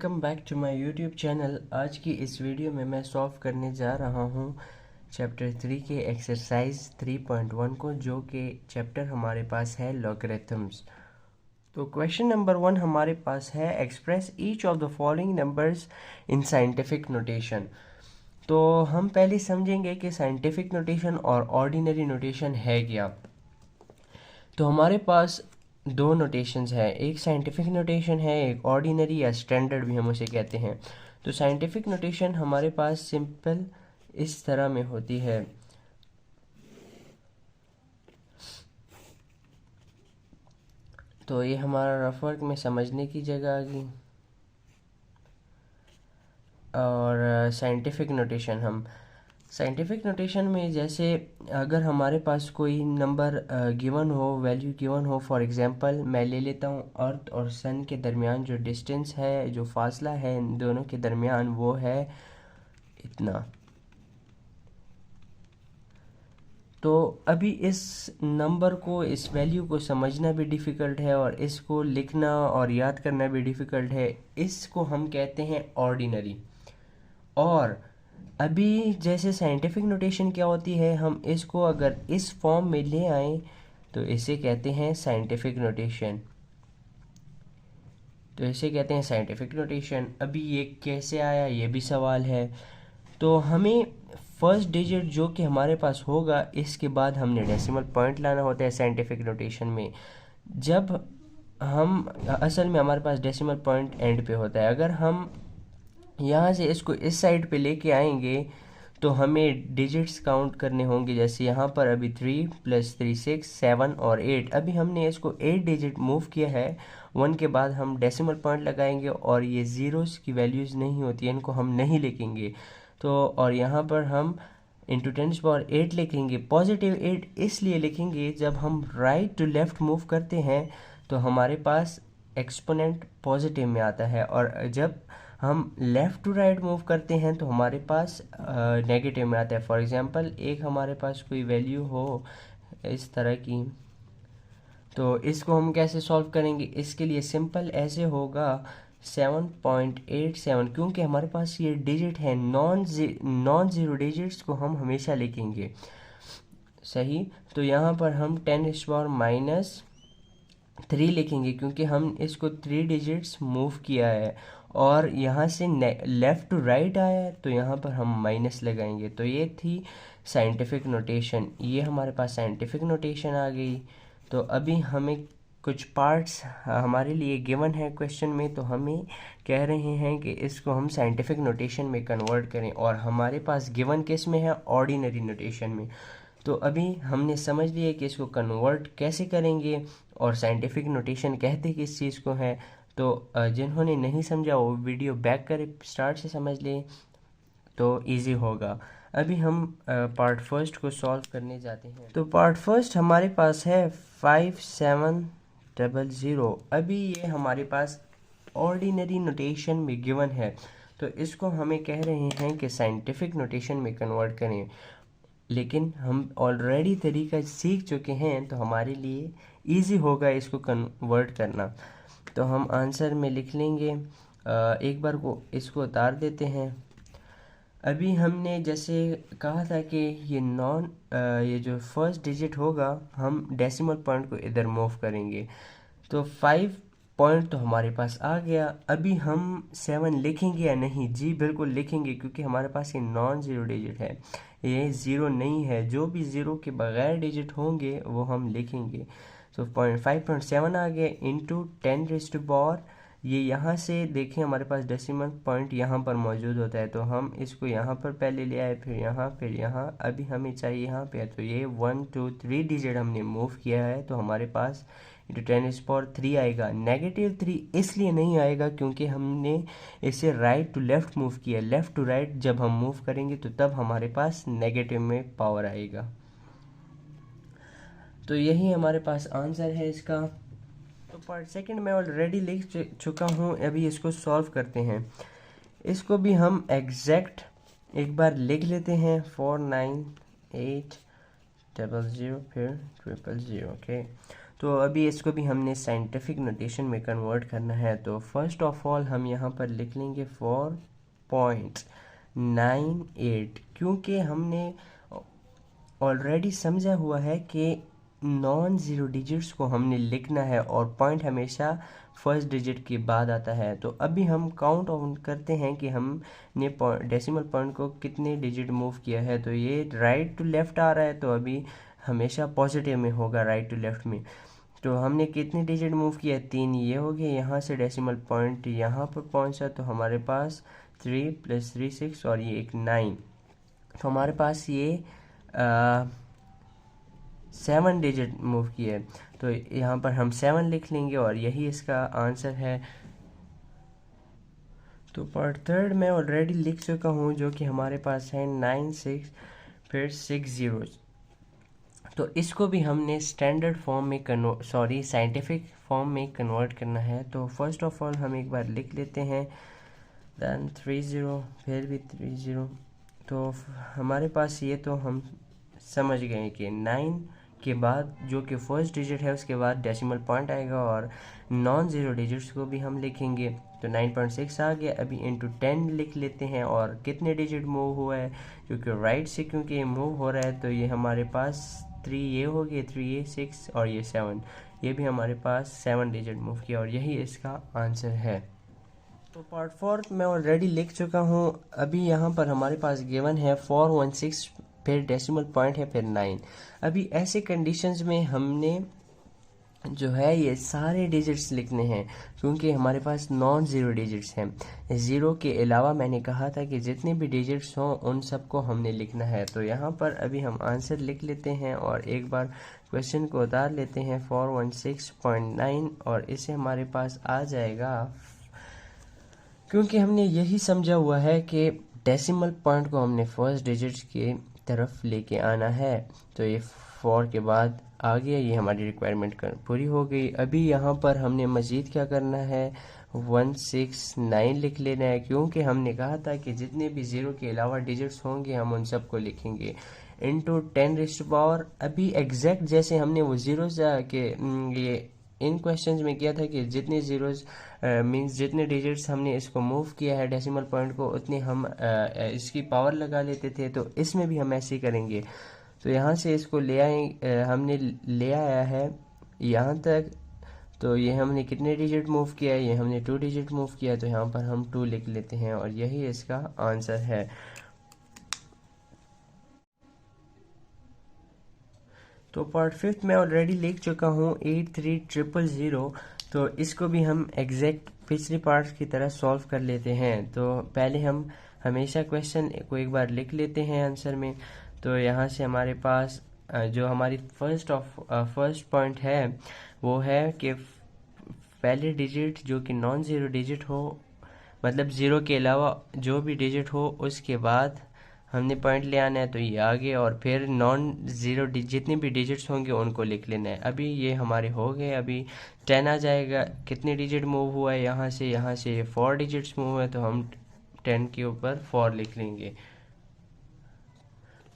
Welcome back to my YouTube channel. आज की इस वीडियो में मैं सॉल्व करने जा रहा हूँ चैप्टर 3 के एक्सरसाइज 3.1 को, जो कि चैप्टर हमारे पास है लॉगरिथम्स। तो क्वेश्चन नंबर 1 हमारे पास है express each of the following numbers in scientific notation. तो हम पहले समझेंगे कि साइंटिफिक नोटेशन और ऑर्डिनरी नोटेशन है क्या। तो हमारे पास दो नोटेशंस हैं, एक साइंटिफिक नोटेशन है, एक ऑर्डिनरी या स्टैंडर्ड भी हम उसे कहते हैं। तो साइंटिफिक नोटेशन हमारे पास सिंपल इस तरह में होती है। तो ये हमारा रफ वर्क में समझने की जगह आ गई। और साइंटिफिक नोटेशन में जैसे अगर हमारे पास कोई नंबर गिवन हो, वैल्यू गिवन हो, फॉर एग्जांपल मैं ले लेता हूँ अर्थ और सन के दरमियान जो डिस्टेंस है, जो फासला है इन दोनों के दरमियान, वो है इतना। तो अभी इस नंबर को, इस वैल्यू को समझना भी डिफ़िकल्ट है और इसको लिखना और याद करना भी डिफ़िकल्ट है। इसको हम कहते हैं ऑर्डिनरी। और अभी जैसे साइंटिफिक नोटेशन क्या होती है, हम इसको अगर इस फॉर्म में ले आएं तो इसे कहते हैं साइंटिफिक नोटेशन। अभी ये कैसे आया, ये भी सवाल है। तो हमें फर्स्ट डिजिट जो कि हमारे पास होगा, इसके बाद हमने डेसिमल पॉइंट लाना होता है साइंटिफिक नोटेशन में। जब हम असल में हमारे पास डेसिमल पॉइंट एंड पे होता है। अगर हम यहाँ से इसको इस साइड पे लेके आएंगे तो हमें डिजिट्स काउंट करने होंगे। जैसे यहाँ पर अभी 3 + 3 6 7 और 8। अभी हमने इसको 8 डिजिट मूव किया है। 1 के बाद हम डेसिमल पॉइंट लगाएंगे और ये ज़ीरोस की वैल्यूज़ नहीं होती है, इनको हम नहीं लिखेंगे। तो और यहाँ पर हम इंटू 10⁸ लिखेंगे। पॉजिटिव 8 इसलिए लिखेंगे जब हम राइट टू लेफ़्ट मूव करते हैं तो हमारे पास एक्सपोनेंट पॉजिटिव में आता है, और जब हम लेफ़्ट टू राइट मूव करते हैं तो हमारे पास नेगेटिव में आता है। फॉर एग्जांपल एक हमारे पास कोई वैल्यू हो इस तरह की, तो इसको हम कैसे सॉल्व करेंगे। इसके लिए सिंपल ऐसे होगा 7.87, क्योंकि हमारे पास ये डिजिट है नॉन ज़ीरो डिजिट्स को हम हमेशा लिखेंगे। सही। तो यहाँ पर हम 10⁻³ लिखेंगे क्योंकि हम इसको 3 डिजिट्स मूव किया है और यहाँ से लेफ़्ट टू राइट आया है, तो यहाँ पर हम माइनस लगाएंगे। तो ये थी साइंटिफिक नोटेशन। ये हमारे पास साइंटिफिक नोटेशन आ गई। तो अभी हमें कुछ पार्ट्स हमारे लिए गिवन है क्वेश्चन में, तो हमें कह रहे हैं कि इसको हम साइंटिफिक नोटेशन में कन्वर्ट करें, और हमारे पास गिवन किस में है, ऑर्डिनरी नोटेशन में। तो अभी हमने समझ लिया कि इसको कन्वर्ट कैसे करेंगे और साइंटिफिक नोटेशन कहते किस चीज़ को है। तो जिन्होंने नहीं समझा वो वीडियो बैक कर स्टार्ट से समझ लें तो इजी होगा। अभी हम पार्ट फर्स्ट को सॉल्व करने जाते हैं। तो पार्ट फर्स्ट हमारे पास है 5700। अभी ये हमारे पास ऑर्डिनरी नोटेशन में गिवन है, तो इसको हमें कह रहे हैं कि साइंटिफिक नोटेशन में कन्वर्ट करें। लेकिन हम ऑलरेडी तरीका सीख चुके हैं तो हमारे लिए इजी होगा इसको कन्वर्ट करना। तो हम आंसर में लिख लेंगे। एक बार को इसको उतार देते हैं। अभी हमने जैसे कहा था कि ये जो फर्स्ट डिजिट होगा हम डेसिमल पॉइंट को इधर मूव करेंगे। तो 5 पॉइंट तो हमारे पास आ गया। अभी हम 7 लिखेंगे या नहीं? जी बिल्कुल लिखेंगे, क्योंकि हमारे पास ये नॉन ज़ीरो डिजिट है, ये ज़ीरो नहीं है। जो भी ज़ीरो के बगैर डिजिट होंगे वो हम लिखेंगे। तो 5.7 आ गया इंटू 10⁻⁴। ये यहाँ से देखें हमारे पास डेसिमल पॉइंट यहाँ पर मौजूद होता है, तो हम इसको यहाँ पर पहले ले आए, फिर यहाँ। अभी हमें चाहिए यहाँ पे, तो ये 1 2 3 डिजिट हमने मूव किया है, तो हमारे पास इंटू 10⁻³ आएगा। -3 इसलिए नहीं आएगा क्योंकि हमने इसे राइट टू लेफ़्ट मूव किया। लेफ़्ट टू राइट जब हम मूव करेंगे तो तब हमारे पास नेगेटिव में पावर आएगा। तो यही हमारे पास आंसर है इसका। तो पार्ट सेकंड में ऑलरेडी लिख चुका हूँ, अभी इसको सॉल्व करते हैं। इसको भी हम एग्जैक्ट एक बार लिख लेते हैं। 49800 फिर 000। ओके, तो अभी इसको भी हमने साइंटिफिक नोटेशन में कन्वर्ट करना है। तो फर्स्ट ऑफ ऑल हम यहाँ पर लिख लेंगे 4.98, क्योंकि हमने ऑलरेडी समझा हुआ है कि नॉन ज़ीरो डिजिट्स को हमने लिखना है और पॉइंट हमेशा फर्स्ट डिजिट के बाद आता है। तो अभी हम काउंट ऑन करते हैं कि हमने डेसिमल पॉइंट को कितने डिजिट मूव किया है। तो ये राइट टू लेफ़्ट आ रहा है, तो अभी हमेशा पॉजिटिव में होगा राइट टू लेफ़्ट में। तो हमने कितने डिजिट मूव किया है, 3 ये हो गए। यहाँ से डेसिमल पॉइंट यहाँ पर पहुँचा तो हमारे पास 3 + 3 6 और ये एक 9। तो हमारे पास ये 7 डिजिट मूव किए। तो यहाँ पर हम 7 लिख लेंगे और यही इसका आंसर है। तो पार्ट थर्ड मैं ऑलरेडी लिख चुका हूँ, जो कि हमारे पास है 9 6 फिर 6 zeros। तो इसको भी हमने स्टैंडर्ड फॉर्म में साइंटिफिक फॉर्म में कन्वर्ट करना है। तो फर्स्ट ऑफ ऑल हम एक बार लिख लेते हैं, देन 3 0 फिर भी 3 0। तो हमारे पास ये तो हम समझ गए कि 9 के बाद जो कि फर्स्ट डिजिट है उसके बाद डेसिमल पॉइंट आएगा और नॉन ज़ीरो डिजिट्स को भी हम लिखेंगे। तो 9.6 आ गया। अभी इंटू 10 लिख लेते हैं और कितने डिजिट मूव हुआ है, क्योंकि राइट से क्योंकि ये मूव हो रहा है तो ये हमारे पास 3 ये हो गए, 3 ये 6 और ये 7, ये भी हमारे पास 7 डिजिट मूव किया और यही इसका आंसर है। तो पार्ट फोर्थ मैं ऑलरेडी लिख चुका हूँ। अभी यहाँ पर हमारे पास गिवन है 416 फिर डेसिमल पॉइंट है फिर 9। अभी ऐसे कंडीशंस में हमने जो है ये सारे डिजिट्स लिखने हैं, क्योंकि हमारे पास नॉन ज़ीरो डिजिट्स हैं। ज़ीरो के अलावा मैंने कहा था कि जितने भी डिजिट्स हों उन सबको हमने लिखना है। तो यहाँ पर अभी हम आंसर लिख लेते हैं और एक बार क्वेश्चन को उतार लेते हैं 416.9 और इसे हमारे पास आ जाएगा, क्योंकि हमने यही समझा हुआ है कि डेसिमल पॉइंट को हमने फर्स्ट डिजिट्स की तरफ लेके आना है। तो ये 4 के बाद आ गया, ये हमारी रिक्वायरमेंट पूरी हो गई। अभी यहाँ पर हमने मज़ीद क्या करना है, 169 लिख लेना है, क्योंकि हमने कहा था कि जितने भी ज़ीरो के अलावा डिजिट्स होंगे हम उन सबको लिखेंगे इंटू 10⁻⁴। अभी एग्जैक्ट जैसे हमने वो ज़ीरोज़ के ये इन क्वेश्चंस में किया था कि जितने ज़ीरोज़ मींस जितने डिजिट्स हमने इसको मूव किया है डेसिमल पॉइंट को उतने हम इसकी पावर लगा लेते थे। तो इसमें भी हम ऐसे ही करेंगे। तो यहाँ से इसको ले आए, हमने ले आया है यहाँ तक। तो ये हमने कितने डिजिट मूव किया है, ये हमने 2 डिजिट मूव किया। तो यहाँ पर हम 2 लिख लेते हैं और यही इसका आंसर है। तो पार्ट फिफ्थ में ऑलरेडी लिख चुका हूँ 83,000। तो इसको भी हम एग्जैक्ट पिछले पार्ट्स की तरह सॉल्व कर लेते हैं। तो पहले हम हमेशा क्वेश्चन को एक बार लिख लेते हैं आंसर में। तो यहाँ से हमारे पास जो हमारी फर्स्ट पॉइंट है वो है कि पहले डिजिट जो कि नॉन ज़ीरो डिजिट हो, मतलब ज़ीरो के अलावा जो भी डिजिट हो उसके बाद हमने पॉइंट ले आना है। तो ये आगे और फिर नॉन ज़ीरो जितने भी डिजिट्स होंगे उनको लिख लेना है। अभी ये हमारे हो गए। अभी 10 आ जाएगा। कितने डिजिट मूव हुआ है, यहाँ से ये 4 डिजिट्स मूव हुए, तो हम 10 के ऊपर 4 लिख लेंगे।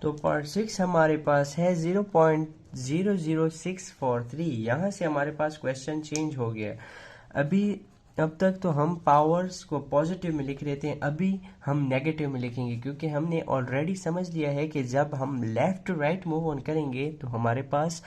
तो पार्ट 6 हमारे पास है 0.00643। यहाँ से हमारे पास क्वेश्चन चेंज हो गया। अब तक तो हम पावर्स को पॉजिटिव में लिख रहे थे, अभी हम नेगेटिव में लिखेंगे, क्योंकि हमने ऑलरेडी समझ लिया है कि जब हम left to right move on करेंगे तो हमारे पास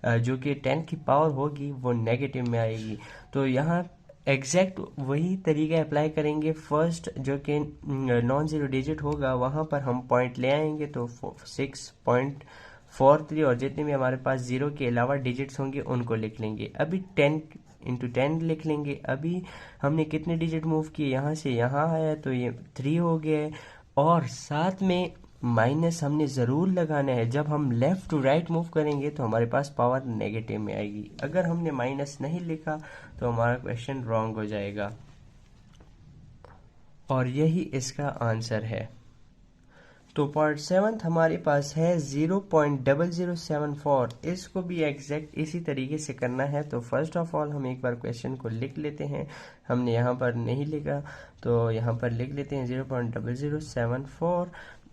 जो कि 10 की पावर होगी वो नेगेटिव में आएगी। तो यहाँ एग्जैक्ट वही तरीका अप्लाई करेंगे। फर्स्ट जो कि नॉन ज़ीरो डिजिट होगा वहाँ पर हम पॉइंट ले आएंगे, तो 6.43 और जितने भी हमारे पास ज़ीरो के अलावा डिजिट्स होंगे उनको लिख लेंगे। अभी 10 इंटू 10 लिख लेंगे। अभी हमने कितने डिजिट मूव किए, यहाँ से यहाँ आया तो ये 3 हो गया है। और साथ में माइनस हमने ज़रूर लगाना है। जब हम लेफ़्ट टू राइट मूव करेंगे तो हमारे पास पावर नेगेटिव में आएगी। अगर हमने माइनस नहीं लिखा तो हमारा क्वेश्चन रॉन्ग हो जाएगा और यही इसका आंसर है। तो पार्ट 7 हमारे पास है 0.0074। इसको भी एग्जैक्ट इसी तरीके से करना है। तो फर्स्ट ऑफ ऑल हम एक बार क्वेश्चन को लिख लेते हैं। हमने यहाँ पर नहीं लिखा तो यहाँ पर लिख लेते हैं 0.0074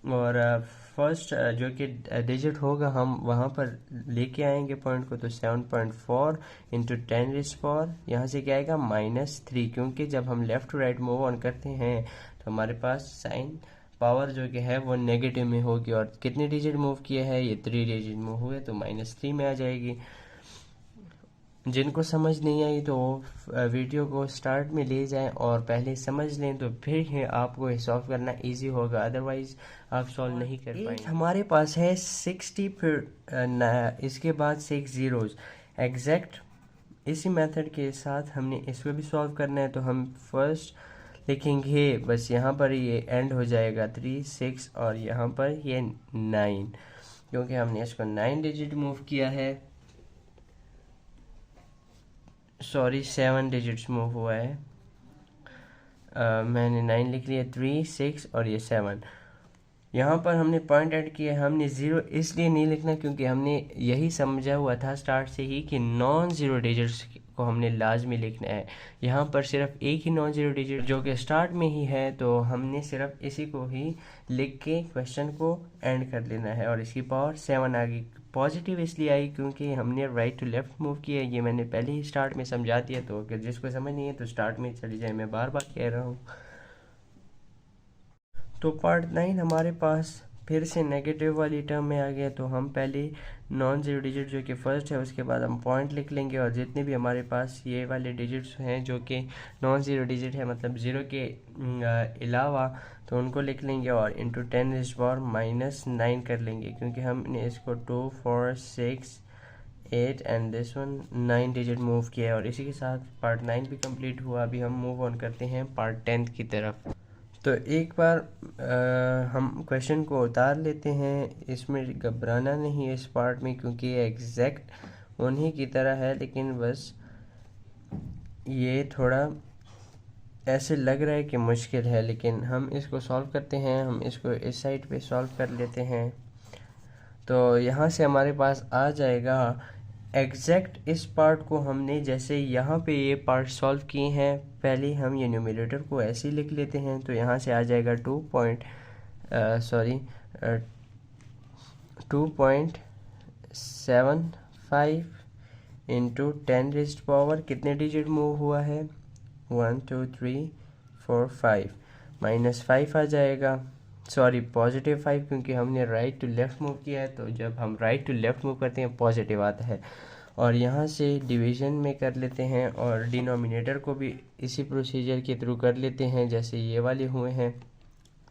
और फर्स्ट जो कि डिजिट होगा हम वहाँ पर लेके आएंगे पॉइंट को, तो 7.4 इंटू 10⁻⁴, यहाँ से क्या आएगा -3, क्योंकि जब हम left to right move on करते हैं तो हमारे पास साइन पावर जो कि है वो नेगेटिव में होगी। और कितने डिजिट मूव किए हैं, ये 3 डिजिट मूव हुए, तो -3 में आ जाएगी। जिनको समझ नहीं आई तो वीडियो को स्टार्ट में ले जाएं और पहले समझ लें, तो फिर ही आपको सॉल्व करना इजी होगा, अदरवाइज आप सॉल्व नहीं कर पाएंगे। हमारे पास है 60, फिर इसके बाद 6 ज़ीरोज़ एग्जैक्ट। इसी मेथड के साथ हमने इसको भी सॉल्व करना है, तो हम फर्स्ट लिखेंगे बस यहाँ पर ये एंड हो जाएगा 3, 6 और यहाँ पर ये 9, क्योंकि हमने इसको 9 डिजिट मूव किया है, सॉरी 7 डिजिट्स मूव हुआ है। मैंने 9 लिख लिया, 3, 6 और ये 7। यहाँ पर हमने पॉइंट ऐड किया, हमने ज़ीरो इसलिए नहीं लिखना क्योंकि हमने यही समझा हुआ था स्टार्ट से ही कि नॉन ज़ीरो डिजिट्स को हमने लाजमी लिखना है। यहाँ पर सिर्फ एक ही नॉन ज़ीरो डिजिट जो कि स्टार्ट में ही है, तो हमने सिर्फ इसी को ही लिख के क्वेश्चन को एंड कर लेना है। और इसकी पावर 7 आ गई। पॉजिटिव इसलिए आई क्योंकि हमने राइट टू लेफ़्ट मूव किया, ये मैंने पहले ही स्टार्ट में समझा दिया, तो अगर जिसको समझ नहीं है तो स्टार्ट में चली जाए, मैं बार बार कह रहा हूँ। तो पार्ट 9 हमारे पास फिर से नेगेटिव वाली टर्म में आ गया, तो हम पहले नॉन ज़ीरो डिजिट जो कि फर्स्ट है उसके बाद हम पॉइंट लिख लेंगे, और जितने भी हमारे पास ये वाले डिजिट्स हैं जो कि नॉन ज़ीरो डिजिट है, मतलब ज़ीरो के अलावा, तो उनको लिख लेंगे और इंटू 10⁻⁻9 कर लेंगे, क्योंकि हमने इसको 2, 4, 6, 8 and this one 9 digit move किया है। और इसी के साथ पार्ट 9 भी कंप्लीट हुआ। अभी हम मूव ऑन करते हैं पार्ट 10 की तरफ। तो एक बार हम क्वेश्चन को उतार लेते हैं, इसमें घबराना नहीं है इस पार्ट में, क्योंकि ये एग्जैक्ट उन्हीं की तरह है, लेकिन बस ये थोड़ा ऐसे लग रहा है कि मुश्किल है, लेकिन हम इसको सॉल्व करते हैं। हम इसको इस साइड पे सॉल्व कर लेते हैं, तो यहाँ से हमारे पास आ जाएगा एग्जैक्ट इस पार्ट को हमने जैसे यहाँ पे ये पार्ट सॉल्व किए हैं, पहले हम ये न्यूमरेटर को ऐसे ही लिख लेते हैं, तो यहाँ से आ जाएगा 2.75 इंटू 10⁻⁴ कितने डिजिट मूव हुआ है, 1, 2, 3, 4, 5, -5 आ जाएगा, सॉरी +5, क्योंकि हमने राइट टू लेफ़्ट मूव किया है, तो जब हम राइट टू लेफ़्ट मूव करते हैं पॉजिटिव आता है। और यहाँ से डिवीज़न में कर लेते हैं और डिनोमिनेटर को भी इसी प्रोसीजर के थ्रू कर लेते हैं जैसे ये वाले हुए हैं।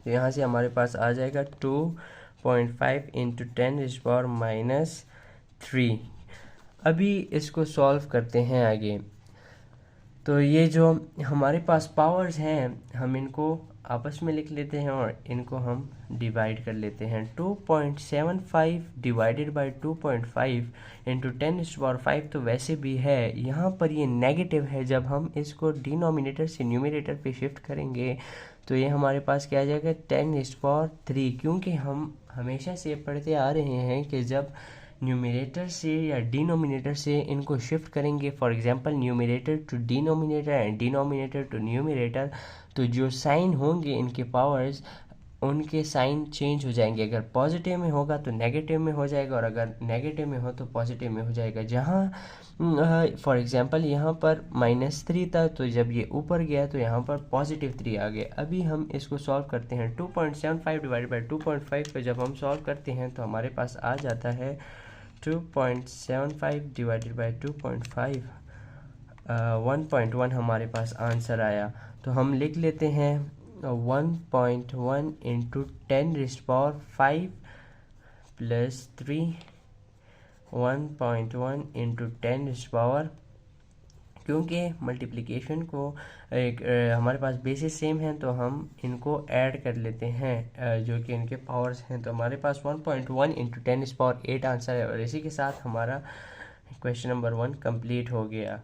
तो यहाँ से हमारे पास आ जाएगा 2.5 इंटू 10⁻⁻3। अभी इसको सॉल्व करते हैं आगे। तो ये जो हमारे पास पावर्स हैं, हम इनको आपस में लिख लेते हैं और इनको हम डिवाइड कर लेते हैं। 2.75 डिवाइडेड बाई 2.5 इंटू 10⁻⁵ तो वैसे भी है, यहाँ पर ये नेगेटिव है। जब हम इसको डिनोमिनेटर से न्यूमरेटर पे शिफ्ट करेंगे तो ये हमारे पास क्या आ जाएगा 10⁻3, क्योंकि हम हमेशा से पढ़ते आ रहे हैं कि जब न्यूमरेटर से या डिनोमिनेटर से इनको शिफ्ट करेंगे, for example numerator to denominator and denominator to numerator, तो जो साइन होंगे इनके पावर्स, उनके साइन चेंज हो जाएंगे। अगर पॉजिटिव में होगा तो नेगेटिव में हो जाएगा, और अगर नेगेटिव में हो तो पॉजिटिव में हो जाएगा। जहाँ फॉर एग्जांपल यहाँ पर -3 था, तो जब ये ऊपर गया तो यहाँ पर +3 आ गया। अभी हम इसको सॉल्व करते हैं। 2.75 डिवाइडेड बाई 2.5 को जब हम सॉल्व करते हैं तो हमारे पास आ जाता है 2.75 डिवाइडेड बाई 2.5, 1.1 हमारे पास आंसर आया। तो हम लिख लेते हैं 1.1 इंटू 10⁻⁵ प्लस 3, 1.1 इंटू 10⁻, क्योंकि मल्टीप्लिकेशन को हमारे पास बेसिस सेम है तो हम इनको ऐड कर लेते हैं जो कि इनके पावर्स हैं। तो हमारे पास 1.1 इंटू 10⁸ आंसर है, और इसी के साथ हमारा क्वेश्चन नंबर 1 कंप्लीट हो गया।